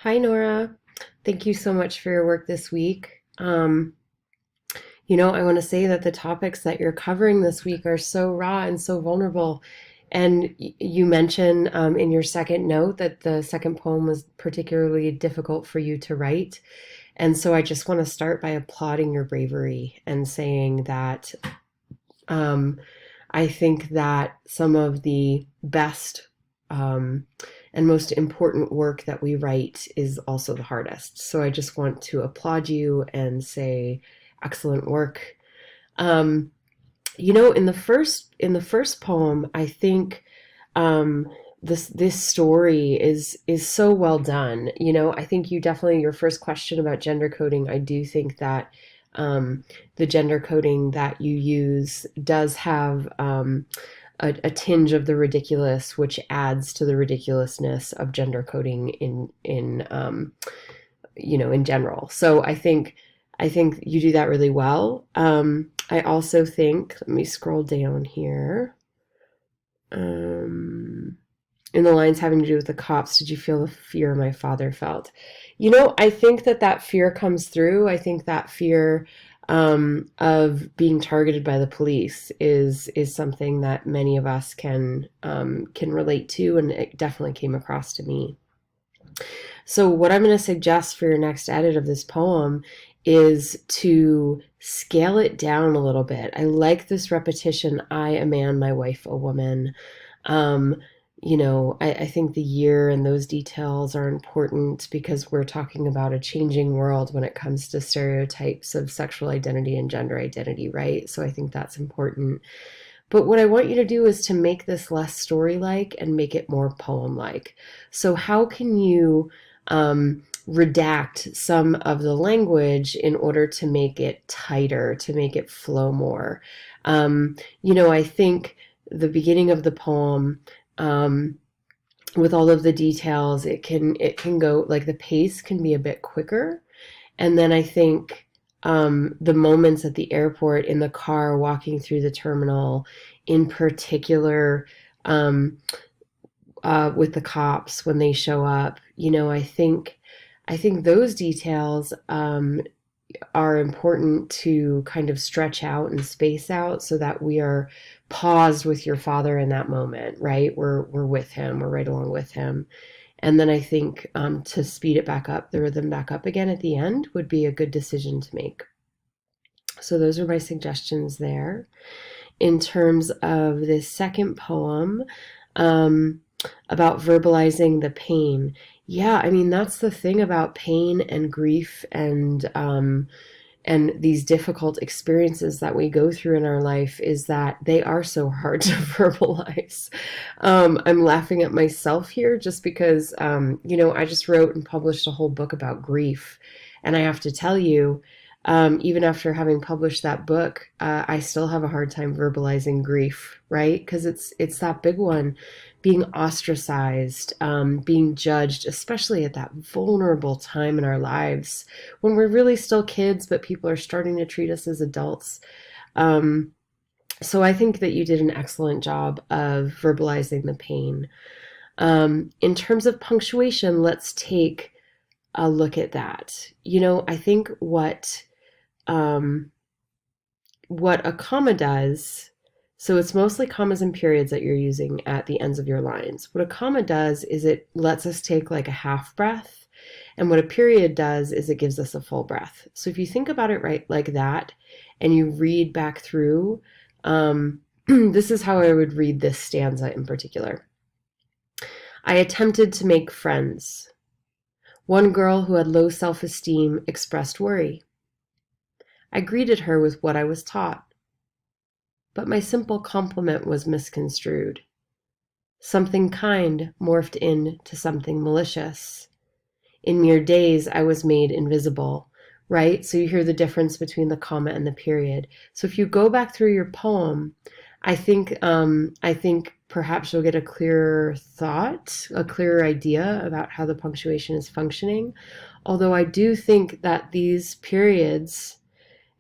Hi, Nora. Thank you so much for your work this week. I want to say that the topics that you're covering this week are so raw and so vulnerable. And you mentioned in your second note that the second poem was particularly difficult for you to write. And so I just want to start by applauding your bravery and saying that um, I think that some of the best um, and most important work that we write is also the hardest. So I just want to applaud you and say, excellent work. Um, in the first poem, I think um, this story is so well done. I think you definitely your first question about gender coding. I do think that the gender coding that you use does have a tinge of the ridiculous, which adds to the ridiculousness of gender coding in general. So I think you do that really well. I also think, let me scroll down here. Um, in the lines having to do with the cops, did you feel the fear my father felt? I think that fear comes through. I think that fear of being targeted by the police is something that many of us can relate to, and it definitely came across to me. So, what I'm going to suggest for your next edit of this poem is to scale it down a little bit. I like this repetition: I, a man, my wife, a woman. Um, I think the year and those details are important because we're talking about a changing world when it comes to stereotypes of sexual identity and gender identity, right? So I think that's important. But what I want you to do is to make this less story-like and make it more poem-like. So how can you redact some of the language in order to make it tighter, to make it flow more? I think the beginning of the poem, um, with all of the details, it can go like the pace can be a bit quicker, and then I think the moments at the airport, in the car, walking through the terminal, in particular, um, with the cops when they show up, I think those details are important to kind of stretch out and space out so that we are paused with your father in that moment, right? We're with him, we're right along with him. And then I think to speed it back up, the rhythm back up again at the end would be a good decision to make. So those are my suggestions there. In terms of this second poem, um, about verbalizing the pain. Yeah, I mean that's the thing about pain and grief and these difficult experiences that we go through in our life is that they are so hard to verbalize. I'm laughing at myself here just because, I just wrote and published a whole book about grief. And I have to tell you, even after having published that book, I still have a hard time verbalizing grief, right? Because it's that big one, being ostracized, being judged, especially at that vulnerable time in our lives when we're really still kids, but people are starting to treat us as adults. Um, so I think that you did an excellent job of verbalizing the pain. In terms of punctuation, let's take a look at that. I think um, what a comma does, so it's mostly commas and periods that you're using at the ends of your lines. What a comma does is it lets us take like a half breath, and what a period does is it gives us a full breath. So if you think about it right like that, and you read back through, this is how I would read this stanza in particular. I attempted to make friends. One girl who had low self-esteem expressed worry. I greeted her with what I was taught, but my simple compliment was misconstrued. Something kind morphed into something malicious. In mere days, I was made invisible, right? So you hear the difference between the comma and the period. So if you go back through your poem, I think perhaps you'll get a clearer thought, a clearer idea about how the punctuation is functioning. Although I do think that these periods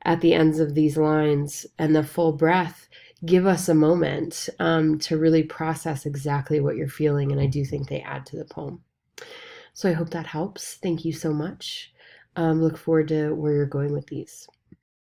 at the ends of these lines and the full breath give us a moment to really process exactly what you're feeling, and I do think they add to the poem. So I hope that helps. Thank you so much. Look forward to where you're going with these.